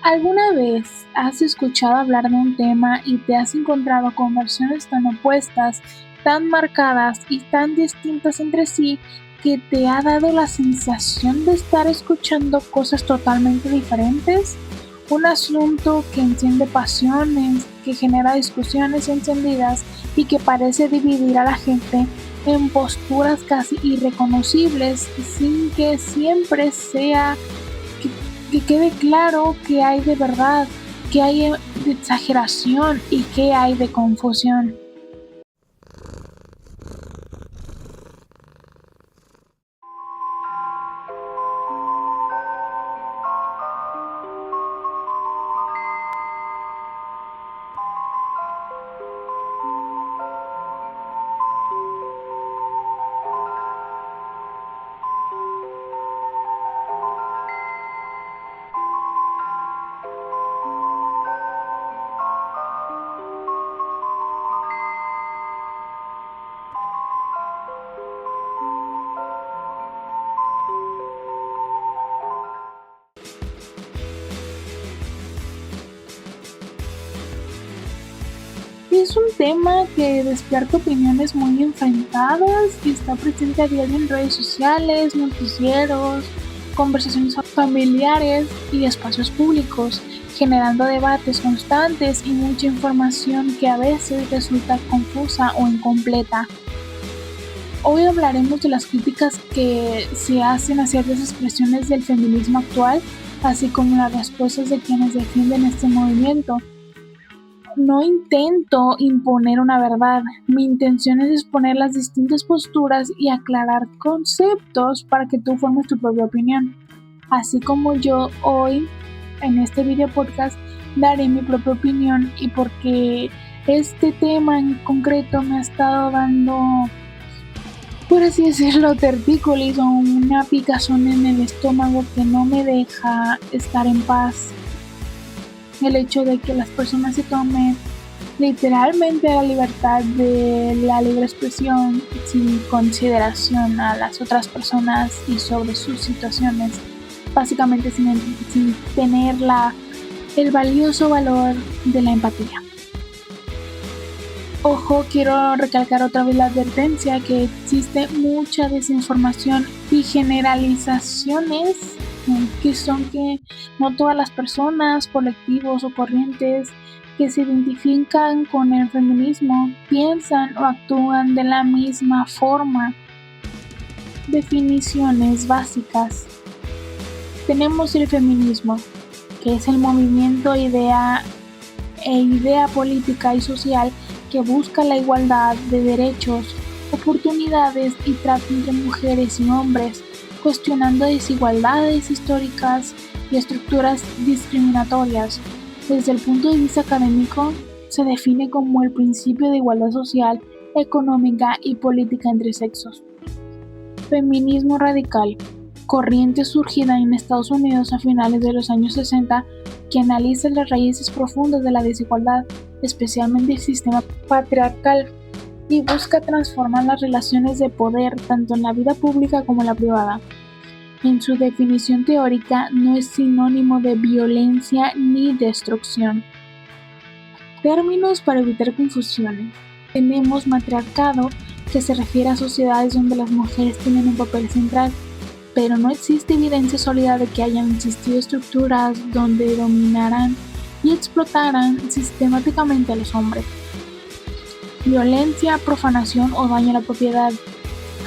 ¿Alguna vez has escuchado hablar de un tema y te has encontrado con versiones tan opuestas, tan marcadas y tan distintas entre sí que te ha dado la sensación de estar escuchando cosas totalmente diferentes? Un asunto que enciende pasiones, que genera discusiones encendidas y que parece dividir a la gente en posturas casi irreconocibles sin que siempre sea que, que quede claro qué hay de verdad, qué hay de exageración y qué hay de confusión. Es un tema que despierta opiniones muy enfrentadas y está presente a diario en redes sociales, noticieros, conversaciones familiares y espacios públicos, generando debates constantes y mucha información que a veces resulta confusa o incompleta. Hoy hablaremos de las críticas que se hacen a ciertas expresiones del feminismo actual, así como las respuestas de quienes defienden este movimiento. No intento imponer una verdad, mi intención es exponer las distintas posturas y aclarar conceptos para que tú formes tu propia opinión. Así como yo hoy en este video podcast daré mi propia opinión y porque este tema en concreto me ha estado dando, por así decirlo, tortícolis o una picazón en el estómago que no me deja estar en paz. El hecho de que las personas se tomen literalmente la libertad de la libre expresión sin consideración a las otras personas y sobre sus situaciones, básicamente sin tener el valioso valor de la empatía. Ojo, quiero recalcar otra vez la advertencia que existe mucha desinformación y generalizaciones que son que no todas las personas, colectivos o corrientes que se identifican con el feminismo piensan o actúan de la misma forma. Definiciones básicas. Tenemos el feminismo, que es el movimiento, idea política y social que busca la igualdad de derechos, oportunidades y trato entre mujeres y hombres, cuestionando desigualdades históricas y estructuras discriminatorias. Desde el punto de vista académico, se define como el principio de igualdad social, económica y política entre sexos. Feminismo radical, corriente surgida en Estados Unidos a finales de los años 60 que analiza las raíces profundas de la desigualdad, especialmente el sistema patriarcal, y busca transformar las relaciones de poder tanto en la vida pública como en la privada. En su definición teórica no es sinónimo de violencia ni destrucción. Términos para evitar confusiones. Tenemos matriarcado, que se refiere a sociedades donde las mujeres tienen un papel central, pero no existe evidencia sólida de que hayan existido estructuras donde dominaran y explotaran sistemáticamente a los hombres. Violencia, profanación o daño a la propiedad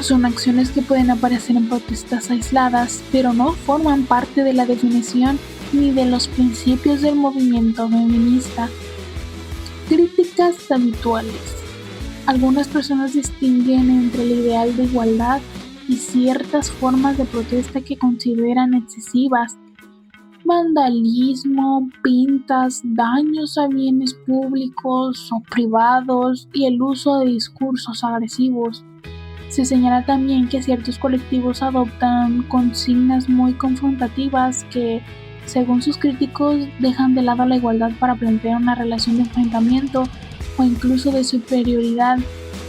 son acciones que pueden aparecer en protestas aisladas, pero no forman parte de la definición ni de los principios del movimiento feminista. Críticas habituales. Algunas personas distinguen entre el ideal de igualdad y ciertas formas de protesta que consideran excesivas. Vandalismo, pintas, daños a bienes públicos o privados y el uso de discursos agresivos. Se señala también que ciertos colectivos adoptan consignas muy confrontativas que, según sus críticos, dejan de lado la igualdad para plantear una relación de enfrentamiento o incluso de superioridad.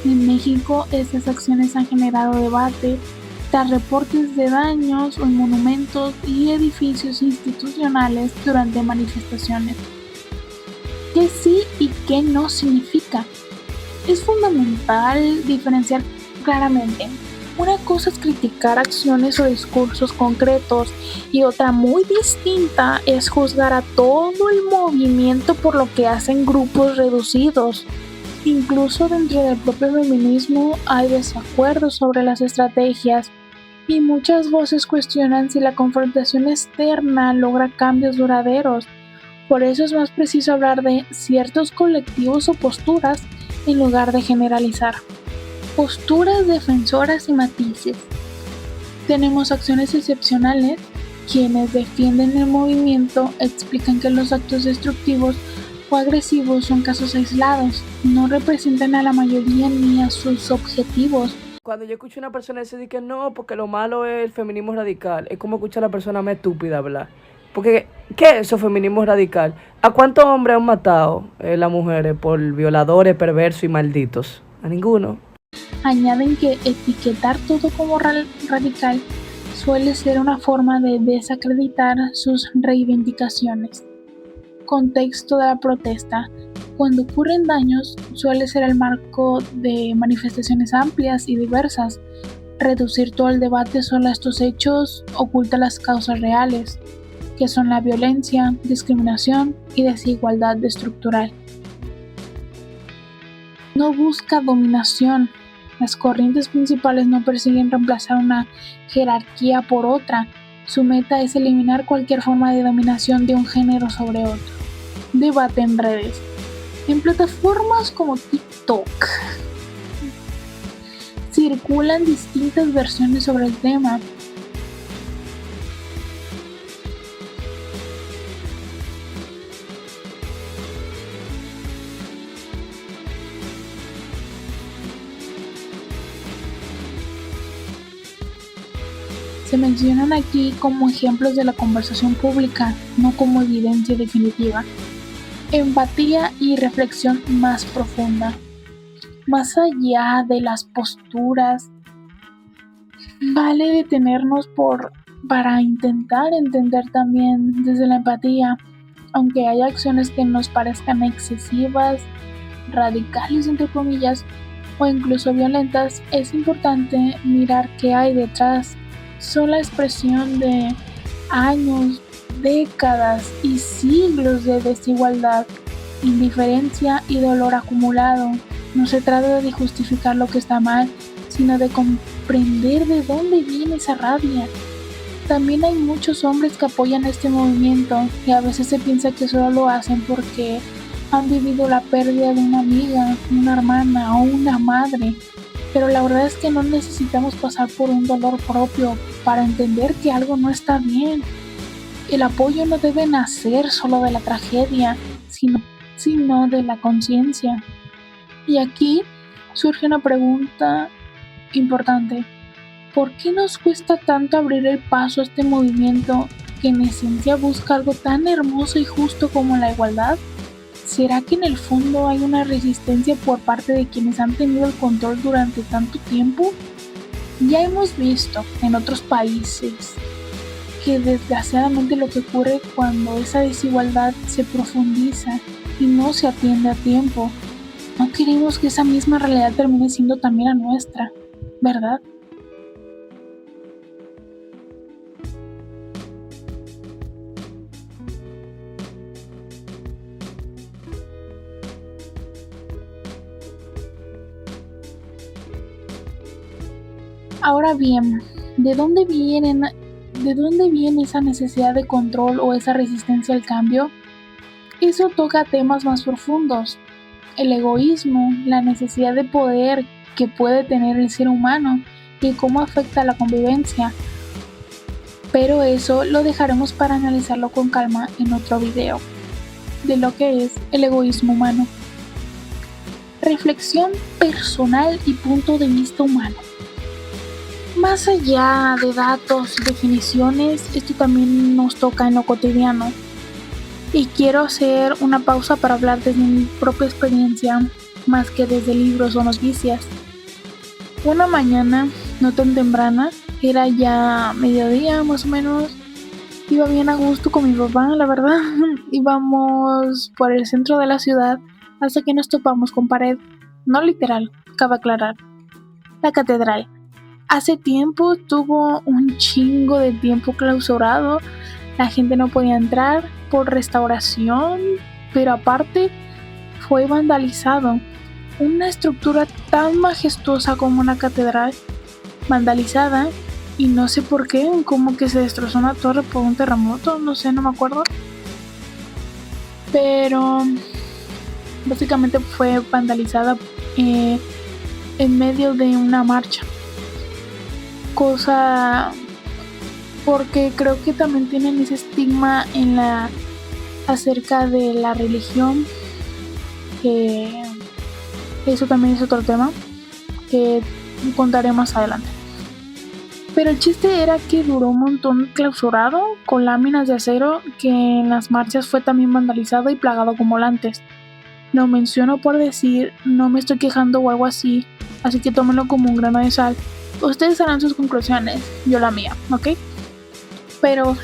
En México, estas acciones han generado debate tras reportes de daños en monumentos y edificios institucionales durante manifestaciones. ¿Qué sí y qué no significa? Es fundamental diferenciar claramente. Una cosa es criticar acciones o discursos concretos y otra muy distinta es juzgar a todo el movimiento por lo que hacen grupos reducidos. Incluso dentro del propio feminismo hay desacuerdos sobre las estrategias y muchas voces cuestionan si la confrontación externa logra cambios duraderos. Por eso es más preciso hablar de ciertos colectivos o posturas en lugar de generalizar. Posturas defensoras y matices. Tenemos acciones excepcionales. Quienes defienden el movimiento explican que los actos destructivos o agresivos son casos aislados, no representan a la mayoría ni a sus objetivos. Cuando yo escucho a una persona decir que no, porque lo malo es el feminismo radical, es como escuchar a la persona más estúpida hablar. Porque, ¿qué es eso, feminismo radical? ¿A cuántos hombres han matado las mujeres por violadores, perversos y malditos? A ninguno. Añaden que etiquetar todo como radical suele ser una forma de desacreditar sus reivindicaciones. Contexto de la protesta. Cuando ocurren daños, suele ser el marco de manifestaciones amplias y diversas. Reducir todo el debate sobre estos hechos oculta las causas reales, que son la violencia, discriminación y desigualdad estructural. No busca dominación. Las corrientes principales no persiguen reemplazar una jerarquía por otra. Su meta es eliminar cualquier forma de dominación de un género sobre otro. Debate en redes. En plataformas como TikTok circulan distintas versiones sobre el tema. Se mencionan aquí como ejemplos de la conversación pública, no como evidencia definitiva. Empatía y reflexión más profunda. Más allá de las posturas, vale detenernos para intentar entender también desde la empatía, aunque haya acciones que nos parezcan excesivas, radicales entre comillas, o incluso violentas, es importante mirar qué hay detrás. Son la expresión de años, décadas y siglos de desigualdad, indiferencia y dolor acumulado. No se trata de justificar lo que está mal, sino de comprender de dónde viene esa rabia. También hay muchos hombres que apoyan este movimiento y a veces se piensa que solo lo hacen porque han vivido la pérdida de una amiga, una hermana o una madre. Pero la verdad es que no necesitamos pasar por un dolor propio para entender que algo no está bien. El apoyo no debe nacer solo de la tragedia, sino de la conciencia. Y aquí surge una pregunta importante. ¿Por qué nos cuesta tanto abrir el paso a este movimiento que en esencia busca algo tan hermoso y justo como la igualdad? ¿Será que en el fondo hay una resistencia por parte de quienes han tenido el control durante tanto tiempo? Ya hemos visto en otros países que desgraciadamente lo que ocurre cuando esa desigualdad se profundiza y no se atiende a tiempo. No queremos que esa misma realidad termine siendo también la nuestra, ¿verdad? Ahora bien, ¿de dónde viene esa necesidad de control o esa resistencia al cambio? Eso toca temas más profundos. El egoísmo, la necesidad de poder que puede tener el ser humano y cómo afecta a la convivencia. Pero eso lo dejaremos para analizarlo con calma en otro video, de lo que es el egoísmo humano. Reflexión personal y punto de vista humano. Más allá de datos y definiciones, esto también nos toca en lo cotidiano. Y quiero hacer una pausa para hablar desde mi propia experiencia, más que desde libros o noticias. Una mañana, no tan temprana, Era ya mediodía más o menos. Iba bien a gusto con mi papá, la verdad. Íbamos por el centro de la ciudad hasta que nos topamos con pared. No literal, cabe aclarar. La catedral. Hace tiempo tuvo un chingo de tiempo clausurado. La gente no podía entrar por restauración, pero aparte fue vandalizado. Una estructura tan majestuosa como una catedral vandalizada, y no sé por qué, como que se destrozó una torre por un terremoto, no sé, no me acuerdo. Pero básicamente fue vandalizada en medio de una marcha. Cosa porque creo que también tienen ese estigma acerca de la religión, que eso también es otro tema que contaré más adelante. Pero el chiste era que duró un montón clausurado con láminas de acero, que en las marchas fue también vandalizado y plagado con volantes. Lo menciono por decir, no me estoy quejando o algo así, así que tómenlo como un grano de sal. Ustedes harán sus conclusiones, yo la mía, ¿ok? Pero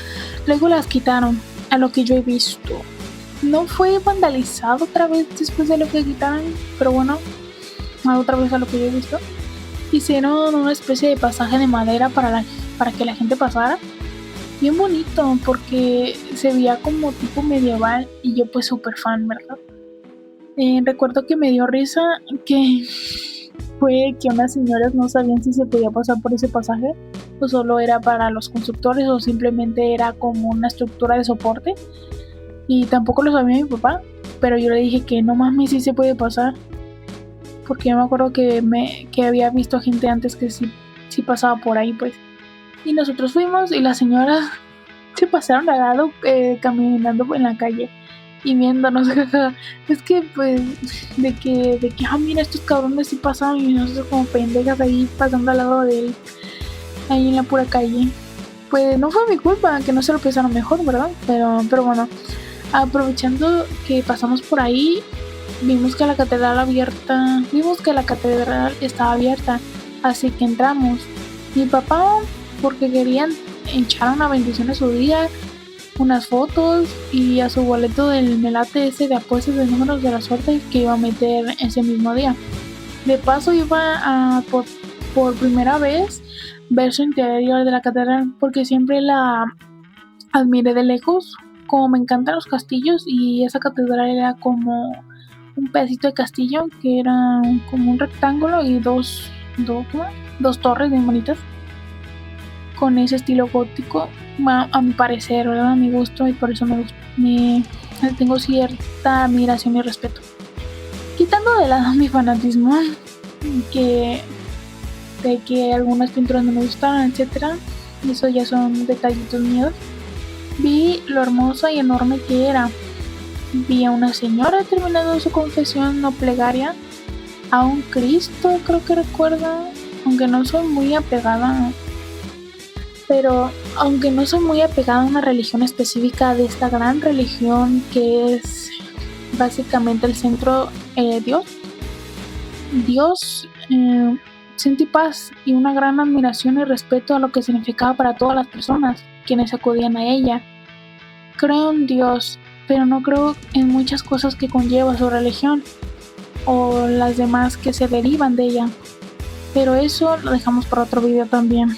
luego las quitaron, a lo que yo he visto. No fue vandalizado otra vez después de lo que quitaron, pero bueno, otra vez a lo que yo he visto. Hicieron una especie de pasaje de madera para que la gente pasara. Bien bonito, porque se veía como tipo medieval y yo pues súper fan, ¿verdad? Recuerdo que me dio risa que fue que unas señoras no sabían si se podía pasar por ese pasaje o solo era para los constructores o simplemente era como una estructura de soporte, y tampoco lo sabía mi papá, pero yo le dije que no mames, sí se puede pasar, porque yo me acuerdo que había visto gente antes que sí pasaba por ahí, pues. Y nosotros fuimos y las señoras se pasaron al lado caminando en la calle y viéndonos. Es que pues de que mira, estos cabrones sí pasaron y nosotros como pendejas ahí pasando al lado de él, ahí en la pura calle. Pues no fue mi culpa que no se lo pensaron mejor, ¿verdad? Pero bueno, aprovechando que pasamos por ahí, vimos que la catedral estaba abierta, así que entramos. Mi papá, porque querían echar una bendición a su día, unas fotos y a su boleto del melate ese de apuestas de números de la suerte que iba a meter ese mismo día. De paso iba a por primera vez ver su interior de la catedral, porque siempre la admiré de lejos. Como me encantan los castillos, y esa catedral era como un pedacito de castillo que era como un rectángulo y dos torres bien bonitas con ese estilo gótico, a mi parecer, ¿verdad? A mi gusto, y por eso tengo cierta admiración y respeto. Quitando de lado mi fanatismo, de que algunas pinturas no me gustaron, etcétera, eso ya son detallitos míos. Vi lo hermosa y enorme que era. Vi a una señora terminando su confesión o plegaria, a un Cristo, creo que recuerda, aunque no soy muy apegada a una religión específica de esta gran religión que es básicamente el centro, Dios. Sentí paz y una gran admiración y respeto a lo que significaba para todas las personas quienes acudían a ella. Creo en Dios, pero no creo en muchas cosas que conlleva su religión o las demás que se derivan de ella, pero eso lo dejamos para otro video también.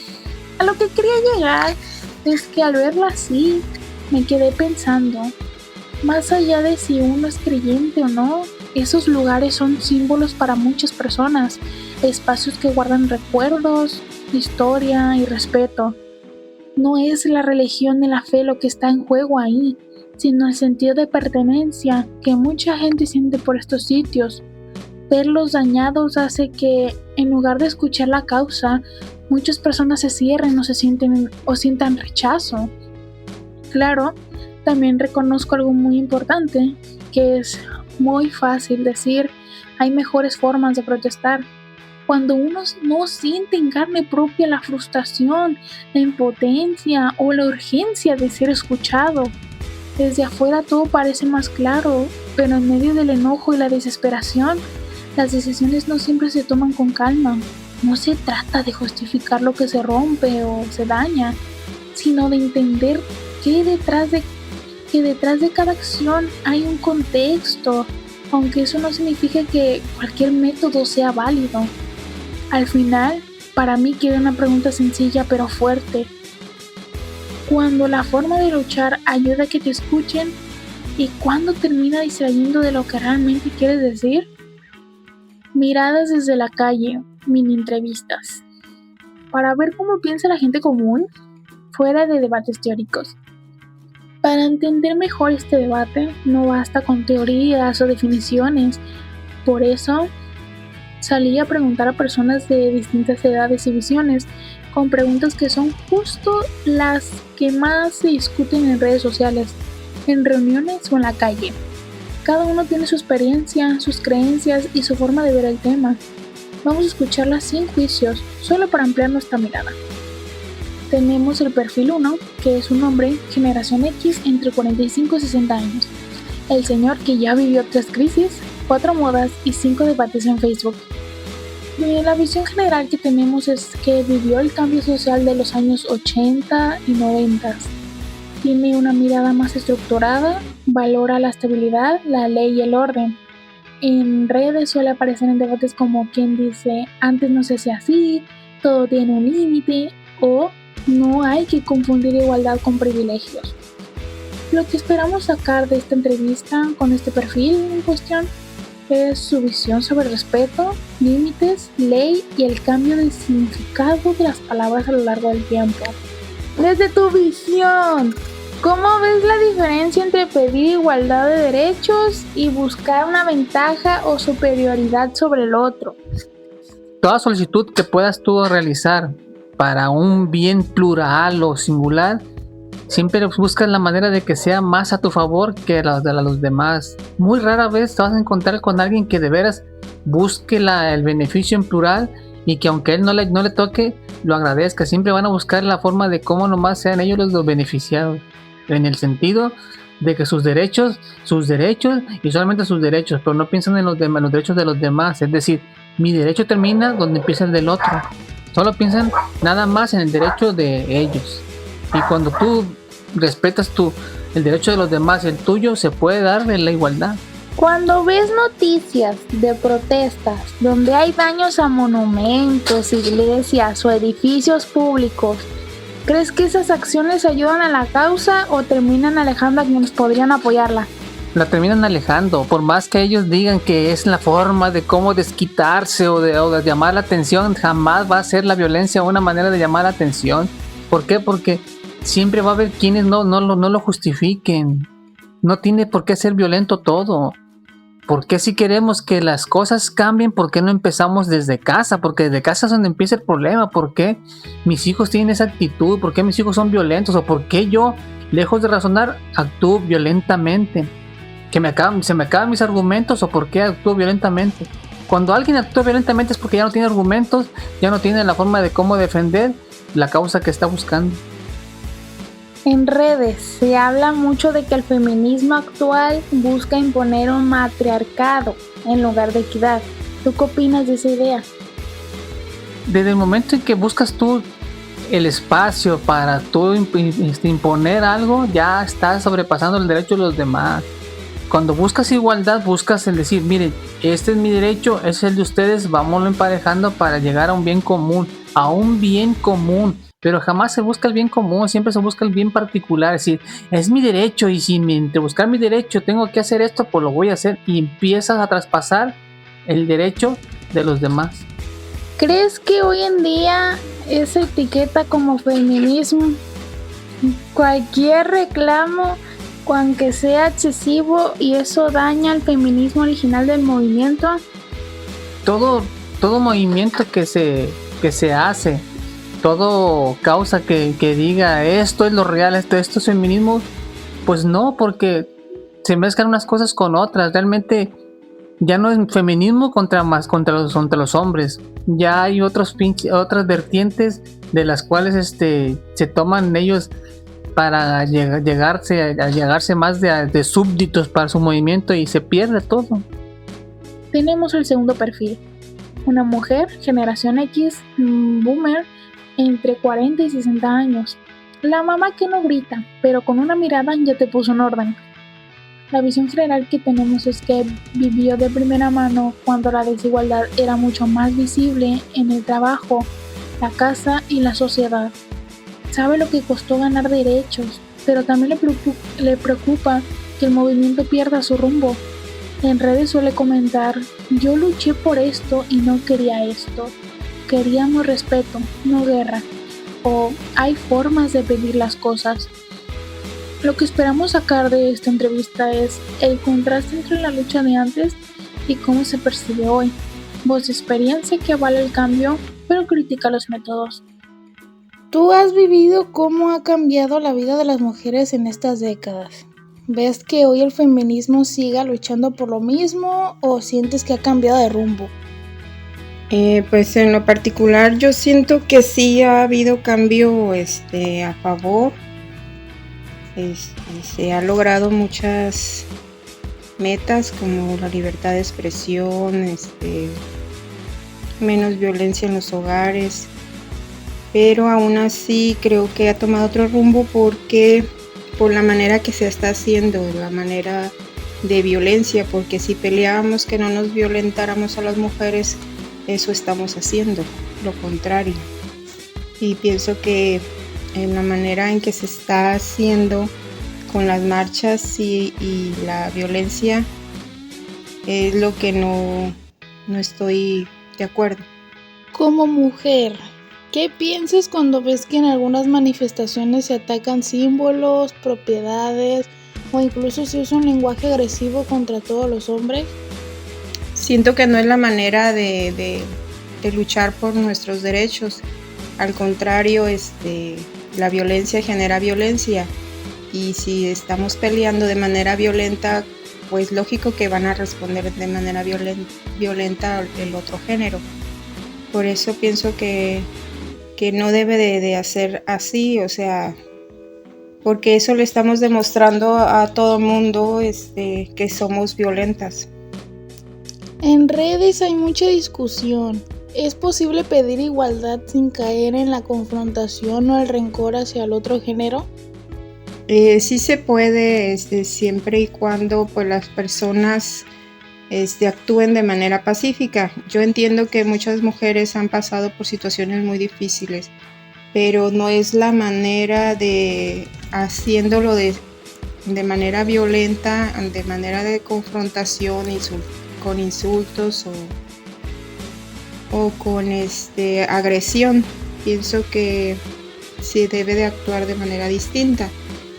A lo que quería llegar es que al verla así me quedé pensando, más allá de si uno es creyente o no, esos lugares son símbolos para muchas personas, espacios que guardan recuerdos, historia y respeto. No es la religión ni la fe lo que está en juego ahí, sino el sentido de pertenencia que mucha gente siente por estos sitios. Verlos dañados hace que, en lugar de escuchar la causa, muchas personas se cierren o sientan rechazo. Claro, también reconozco algo muy importante, que es muy fácil decir, hay mejores formas de protestar. Cuando uno no siente en carne propia la frustración, la impotencia o la urgencia de ser escuchado. Desde afuera todo parece más claro, pero en medio del enojo y la desesperación, las decisiones no siempre se toman con calma. no se trata de justificar lo que se rompe o se daña, sino de entender que detrás de cada acción hay un contexto, aunque eso no significa que cualquier método sea válido. Al final, para mí queda una pregunta sencilla pero fuerte. Cuando la forma de luchar ayuda a que te escuchen, ¿y cuándo termina distrayendo de lo que realmente quieres decir? Miradas desde la calle, mini entrevistas. Para ver cómo piensa la gente común, fuera de debates teóricos. Para entender mejor este debate, no basta con teorías o definiciones. Por eso, salí a preguntar a personas de distintas edades y visiones, con preguntas que son justo las que más se discuten en redes sociales, en reuniones o en la calle. Cada uno tiene su experiencia, sus creencias y su forma de ver el tema. Vamos a escucharlas sin juicios, solo para ampliar nuestra mirada. Tenemos el perfil 1, que es un hombre, generación X, entre 45 y 60 años. El señor que ya vivió 3 crisis, 4 modas y 5 debates en Facebook. La visión general que tenemos es que vivió el cambio social de los años 80 y 90. Tiene una mirada más estructurada, valora la estabilidad, la ley y el orden. En redes suele aparecer en debates como quien dice, antes no se hacía así, todo tiene un límite, o no hay que confundir igualdad con privilegios. Lo que esperamos sacar de esta entrevista con este perfil en cuestión es su visión sobre respeto, límites, ley y el cambio del significado de las palabras a lo largo del tiempo. Desde tu visión, ¿cómo ves la diferencia entre pedir igualdad de derechos y buscar una ventaja o superioridad sobre el otro? Toda solicitud que puedas tú realizar para un bien plural o singular, siempre buscas la manera de que sea más a tu favor que la de los demás. Muy rara vez te vas a encontrar con alguien que de veras busque el beneficio en plural y que aunque él no le toque, lo agradezca. Siempre van a buscar la forma de cómo nomás sean ellos los beneficiados, en el sentido de que sus derechos y solamente sus derechos, pero no piensan en los derechos de los demás. Es decir, mi derecho termina donde empieza el del otro. Solo piensan nada más en el derecho de ellos. Y cuando tú respetas el derecho de los demás y el tuyo, se puede dar en la igualdad. Cuando ves noticias de protestas donde hay daños a monumentos, iglesias o edificios públicos, ¿crees que esas acciones ayudan a la causa o terminan alejando a quienes podrían apoyarla? La terminan alejando, por más que ellos digan que es la forma de cómo desquitarse o de llamar la atención, jamás va a ser la violencia una manera de llamar la atención. ¿Por qué? Porque siempre va a haber quienes no lo justifiquen. No tiene por qué ser violento todo. ¿Por qué si queremos que las cosas cambien, por qué no empezamos desde casa? Porque desde casa es donde empieza el problema. ¿Por qué mis hijos tienen esa actitud? ¿Por qué mis hijos son violentos? ¿O por qué yo, lejos de razonar, actúo violentamente? ¿Se me acaban mis argumentos o por qué actúo violentamente? Cuando alguien actúa violentamente es porque ya no tiene argumentos, ya no tiene la forma de cómo defender la causa que está buscando. En redes se habla mucho de que el feminismo actual busca imponer un matriarcado en lugar de equidad. ¿Tú qué opinas de esa idea? Desde el momento en que buscas tú el espacio para tú imponer algo, ya estás sobrepasando el derecho de los demás. Cuando buscas igualdad, buscas el decir, miren, este es mi derecho, este es el de ustedes, vámonos emparejando para llegar a un bien común, pero jamás se busca el bien común, siempre se busca el bien particular. Es decir, es mi derecho y si entre buscar mi derecho tengo que hacer esto, pues lo voy a hacer, y empiezas a traspasar el derecho de los demás. ¿Crees que hoy en día esa etiqueta como feminismo, cualquier reclamo, aunque sea excesivo, y eso daña el feminismo original del movimiento? Todo movimiento que se hace, todo causa que diga esto es lo real, esto es feminismo, pues no, porque se mezclan unas cosas con otras. Realmente ya no es feminismo contra los hombres, ya hay otras vertientes de las cuales se toman ellos para llegarse más de súbditos para su movimiento y se pierde todo. Tenemos el segundo perfil, una mujer, generación X, boomer, entre 40 y 60 años. La mamá que no grita, pero con una mirada ya te puso en orden. La visión general que tenemos es que vivió de primera mano cuando la desigualdad era mucho más visible en el trabajo, la casa y la sociedad. Sabe lo que costó ganar derechos, pero también le preocupa que el movimiento pierda su rumbo. En redes suele comentar: yo luché por esto y no quería esto. Queríamos respeto, no guerra. O hay formas de pedir las cosas. Lo que esperamos sacar de esta entrevista es el contraste entre la lucha de antes y cómo se percibe hoy. Voz de experiencia que avala el cambio, pero critica los métodos. ¿Tú has vivido cómo ha cambiado la vida de las mujeres en estas décadas? ¿Ves que hoy el feminismo siga luchando por lo mismo o sientes que ha cambiado de rumbo? Pues en lo particular yo siento que sí ha habido cambio a favor. Se ha logrado muchas metas como la libertad de expresión, menos violencia en los hogares, pero aún así creo que ha tomado otro rumbo porque por la manera que se está haciendo, la manera de violencia, porque si peleábamos que no nos violentáramos a las mujeres, eso estamos haciendo, lo contrario. Y pienso que en la manera en que se está haciendo con las marchas y la violencia es lo que no estoy de acuerdo. Como mujer, ¿qué piensas cuando ves que en algunas manifestaciones se atacan símbolos, propiedades o incluso se usa un lenguaje agresivo contra todos los hombres? Siento que no es la manera de luchar por nuestros derechos. Al contrario, la violencia genera violencia, y si estamos peleando de manera violenta, pues lógico que van a responder de manera violenta el otro género. Por eso pienso que no debe de hacer así, o sea, porque eso le estamos demostrando a todo el mundo que somos violentas. En redes hay mucha discusión. ¿Es posible pedir igualdad sin caer en la confrontación o el rencor hacia el otro género? Sí se puede, siempre y cuando pues las personas actúen de manera pacífica. Yo entiendo que muchas mujeres han pasado por situaciones muy difíciles, pero no es la manera de haciéndolo de manera violenta, de manera de confrontación, con insultos o con agresión. Pienso que se debe de actuar de manera distinta.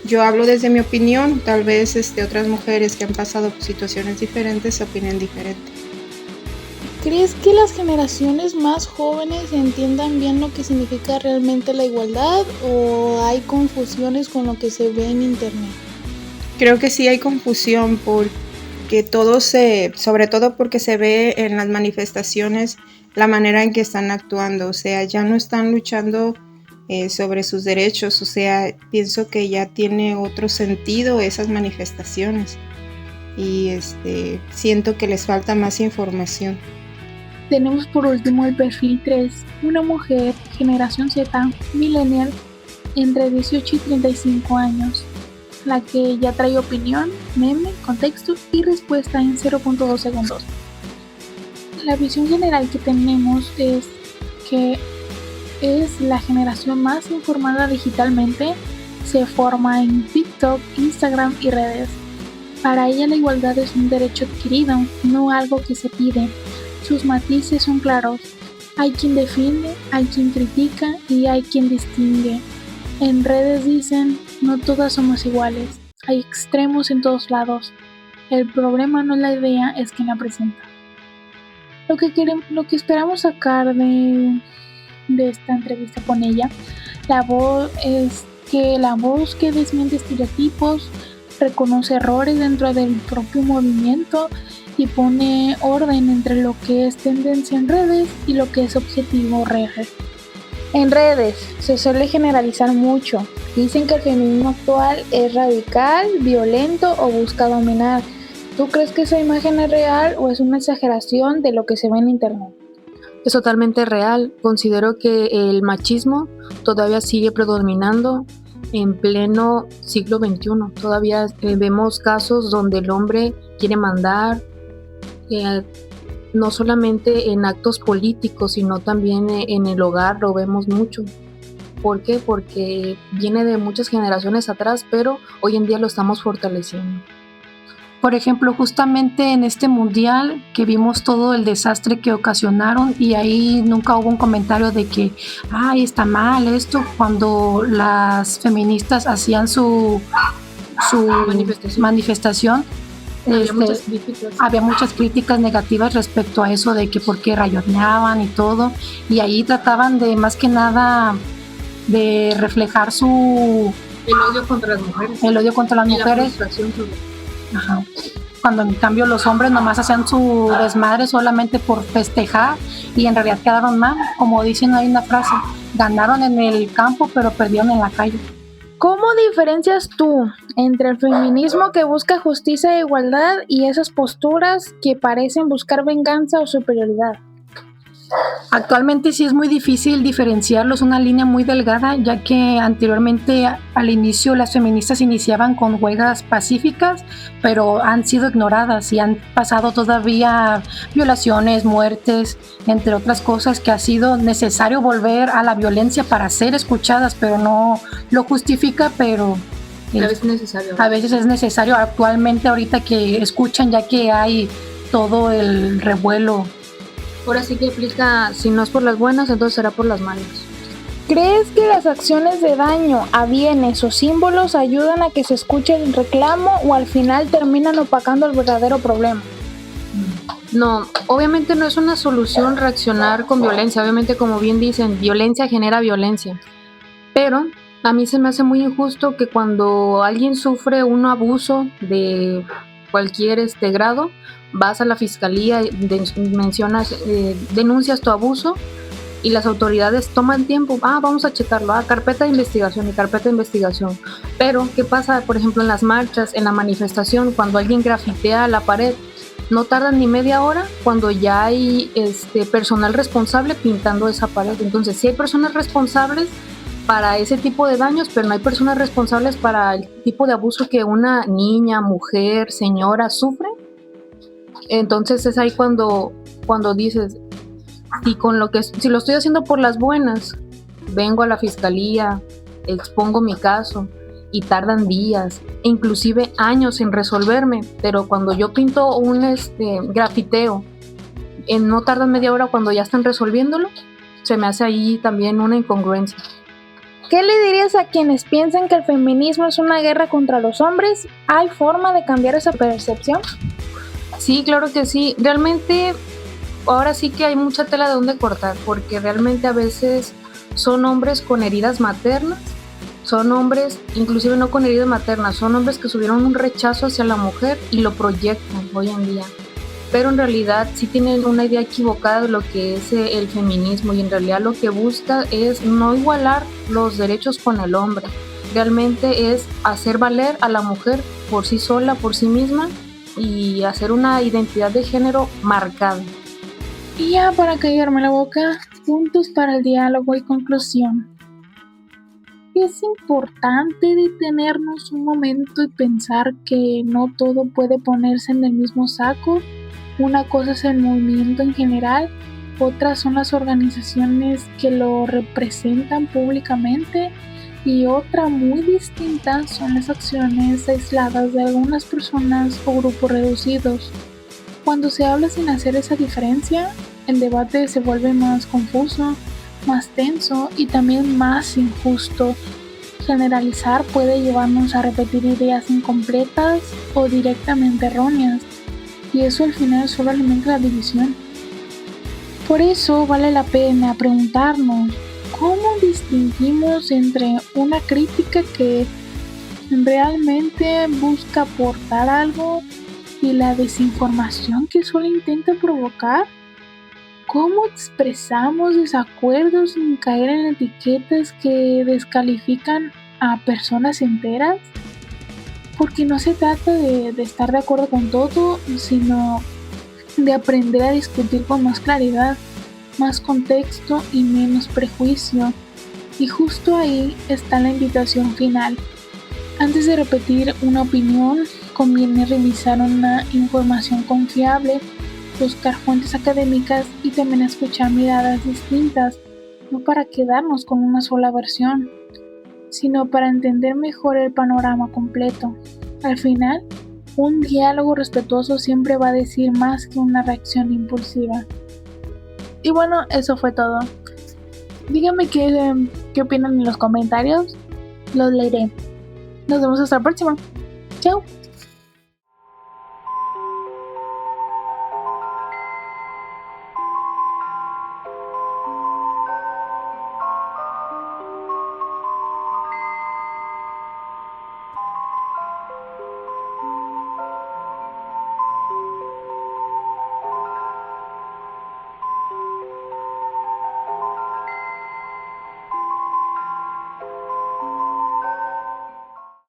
Yo hablo desde mi opinión, tal vez otras mujeres que han pasado por situaciones diferentes opinen diferente. ¿Crees que las generaciones más jóvenes entiendan bien lo que significa realmente la igualdad o hay confusiones con lo que se ve en internet? Creo que sí hay confusión porque sobre todo porque se ve en las manifestaciones la manera en que están actuando, o sea, ya no están luchando sobre sus derechos, o sea, pienso que ya tiene otro sentido esas manifestaciones y siento que les falta más información. Tenemos por último el perfil 3, una mujer, generación Z, millennial, entre 18 y 35 años, la que ya trae opinión, meme, contexto y respuesta en 0.2 segundos. La visión general que tenemos es que es la generación más informada digitalmente, se forma en TikTok, Instagram y redes. Para ella la igualdad es un derecho adquirido, no algo que se pide. Sus matices son claros. Hay quien defiende, hay quien critica y hay quien distingue. En redes dicen: no todas somos iguales, hay extremos en todos lados. El problema no es la idea, es quien la presenta. Lo que esperamos sacar de esta entrevista con ella, la voz que desmiente estereotipos, reconoce errores dentro del propio movimiento y pone orden entre lo que es tendencia en redes y lo que es objetivo real. En redes se suele generalizar mucho. Dicen que el feminismo actual es radical, violento o busca dominar. ¿Tú crees que esa imagen es real o es una exageración de lo que se ve en internet? es totalmente real. Considero que el machismo todavía sigue predominando en pleno siglo XXI. Todavía vemos casos donde el hombre quiere mandar, no solamente en actos políticos, sino también en el hogar lo vemos mucho. ¿Por qué? Porque viene de muchas generaciones atrás, pero hoy en día lo estamos fortaleciendo. Por ejemplo, justamente en este mundial que vimos todo el desastre que ocasionaron y ahí nunca hubo un comentario de que, ay, está mal esto, cuando las feministas hacían su manifestación. Había muchas críticas negativas respecto a eso de que por qué rayoneaban y todo, y ahí trataban de más que nada de reflejar el odio contra las mujeres. El odio contra las mujeres. Ajá. Cuando en cambio los hombres nomás hacían su desmadre solamente por festejar y en realidad quedaron mal, como dicen ahí una frase, ganaron en el campo pero perdieron en la calle. ¿Cómo diferencias tú entre el feminismo que busca justicia e igualdad y esas posturas que parecen buscar venganza o superioridad? Actualmente sí es muy difícil diferenciarlos, una línea muy delgada, ya que anteriormente al inicio las feministas iniciaban con huelgas pacíficas, pero han sido ignoradas y han pasado todavía violaciones, muertes, entre otras cosas, que ha sido necesario volver a la violencia para ser escuchadas, pero no lo justifica, pero a veces es necesario actualmente ahorita que escuchan, ya que hay todo el revuelo. Ahora sí que aplica, si no es por las buenas, entonces será por las malas. ¿Crees que las acciones de daño a bienes o símbolos ayudan a que se escuche el reclamo o al final terminan opacando el verdadero problema? No, obviamente no es una solución reaccionar con violencia. Obviamente, como bien dicen, violencia genera violencia. Pero a mí se me hace muy injusto que cuando alguien sufre un abuso de cualquier grado, vas a la fiscalía, denuncias tu abuso y las autoridades toman tiempo, vamos a checarlo, carpeta de investigación. Pero, ¿qué pasa, por ejemplo, en las marchas, en la manifestación, cuando alguien grafitea la pared? No tardan ni media hora cuando ya hay personal responsable pintando esa pared. Entonces, sí hay personas responsables para ese tipo de daños, pero no hay personas responsables para el tipo de abuso que una niña, mujer, señora sufre. Entonces es ahí cuando dices, si lo estoy haciendo por las buenas, vengo a la fiscalía, expongo mi caso y tardan días, inclusive años en resolverme, pero cuando yo pinto un grafiteo, no tardan media hora cuando ya están resolviéndolo, se me hace ahí también una incongruencia. ¿Qué le dirías a quienes piensan que el feminismo es una guerra contra los hombres? ¿Hay forma de cambiar esa percepción? Sí, claro que sí. Realmente, ahora sí que hay mucha tela de dónde cortar, porque realmente a veces son hombres con heridas maternas, son hombres, inclusive no con heridas maternas, son hombres que tuvieron un rechazo hacia la mujer y lo proyectan hoy en día. Pero en realidad sí tienen una idea equivocada de lo que es el feminismo y en realidad lo que busca es no igualar los derechos con el hombre. Realmente es hacer valer a la mujer por sí sola, por sí misma, y hacer una identidad de género marcada. Y ya para callarme la boca, puntos para el diálogo y conclusión. Es importante detenernos un momento y pensar que no todo puede ponerse en el mismo saco. Una cosa es el movimiento en general, otras son las organizaciones que lo representan públicamente y otra muy distinta son las acciones aisladas de algunas personas o grupos reducidos. Cuando se habla sin hacer esa diferencia, el debate se vuelve más confuso, más tenso y también más injusto. Generalizar puede llevarnos a repetir ideas incompletas o directamente erróneas, y eso al final solo alimenta la división. Por eso vale la pena preguntarnos, ¿cómo distinguimos entre una crítica que realmente busca aportar algo y la desinformación que solo intenta provocar? ¿Cómo expresamos desacuerdos sin caer en etiquetas que descalifican a personas enteras? Porque no se trata de estar de acuerdo con todo, sino de aprender a discutir con más claridad. más contexto y menos prejuicio. Y justo ahí está la invitación final. Antes de repetir una opinión, conviene revisar una información confiable, buscar fuentes académicas y también escuchar miradas distintas, no para quedarnos con una sola versión, sino para entender mejor el panorama completo. Al final, un diálogo respetuoso siempre va a decir más que una reacción impulsiva. Y bueno, eso fue todo. Díganme qué opinan en los comentarios. Los leeré. Nos vemos hasta la próxima. Chao.